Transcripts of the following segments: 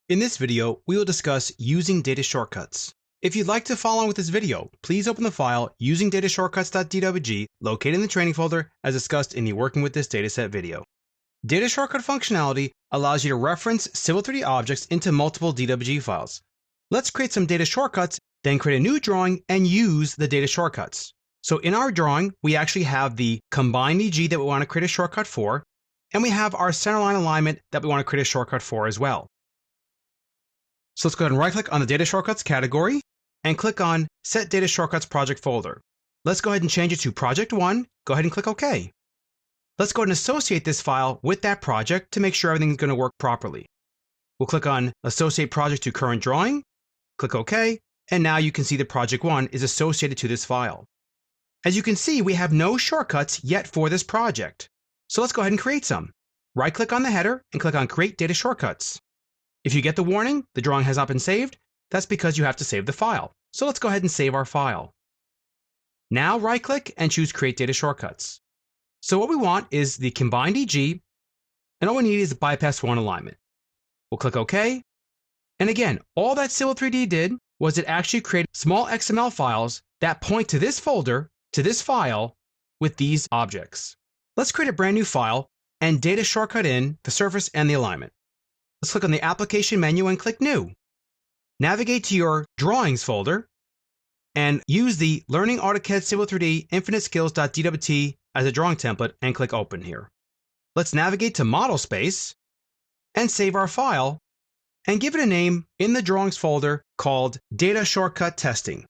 In this video, we will discuss using data shortcuts. If you'd like to follow on with this video, please open the file usingdatashortcuts.dwg located in the training folder as discussed in the Working with this dataset video. Data shortcut functionality allows you to reference Civil 3D objects into multiple DWG files. Let's create some data shortcuts, then create a new drawing and use the data shortcuts. So in our drawing, we actually have the combined EG that we want to create a shortcut for, and we have our centerline alignment that we want to create a shortcut for as well. So let's go ahead and right-click on the Data Shortcuts category and click on Set Data Shortcuts Project Folder. Let's go ahead and change it to Project 1. Go ahead and click OK. Let's go ahead and associate this file with that project to make sure everything's going to work properly. We'll click on Associate Project to Current Drawing, click OK, and now you can see that Project 1 is associated to this file. As you can see, we have no shortcuts yet for this project. So let's go ahead and create some. Right-click on the header and click on Create Data Shortcuts. If you get the warning, the drawing has not been saved, that's because you have to save the file. So let's go ahead and save our file. Now right-click and choose Create Data Shortcuts. So what we want is the combined EG, and all we need is a bypass 1 alignment. We'll click OK. And again, all that Civil 3D did was it actually created small XML files that point to this folder, to this file, with these objects. Let's create a brand new file and data shortcut in the surface and the alignment. Let's click on the Application menu and click New. Navigate to your Drawings folder and use the Learning AutoCAD Civil 3D Infinite Skills.dwt as a drawing template and click Open here. Let's navigate to Model Space and save our file and give it a name in the Drawings folder called Data Shortcut Testing.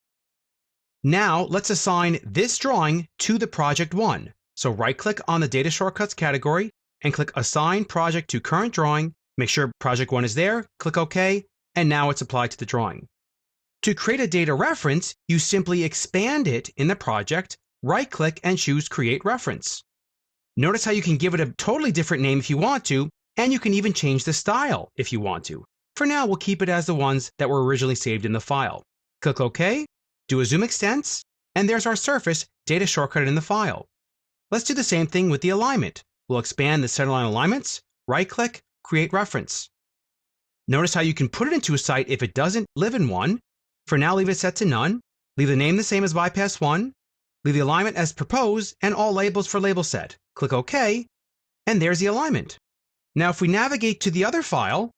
Now let's assign this drawing to the Project 1. So right-click on the Data Shortcuts category and click Assign Project to Current Drawing. Make sure Project 1 is there, click OK, and now it's applied to the drawing. To create a data reference, you simply expand it in the project, right-click and choose Create Reference. Notice how you can give it a totally different name if you want to, and you can even change the style if you want to. For now, we'll keep it as the ones that were originally saved in the file. Click OK, do a zoom extents, and there's our surface data shortcut in the file. Let's do the same thing with the alignment. We'll expand the centerline alignments, right-click, Create Reference. Notice how you can put it into a site if it doesn't live in one. For now, leave it set to none. Leave the name the same as bypass 1. Leave the alignment as proposed and all labels for label set. Click OK, and there's the alignment. Now, if we navigate to the other file,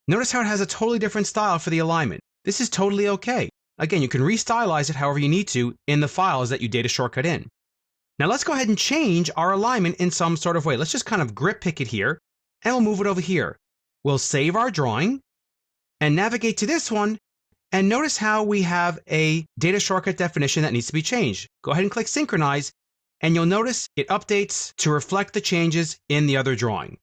notice how it has a totally different style for the alignment. This is totally okay. Again, you can restylize it however you need to in the files that you data shortcut in. Now let's go ahead and change our alignment in some sort of way. Let's just kind of grip pick it here, and we'll move it over here. We'll save our drawing and navigate to this one, and notice how we have a data shortcut definition that needs to be changed. Go ahead and click Synchronize, and you'll notice it updates to reflect the changes in the other drawing.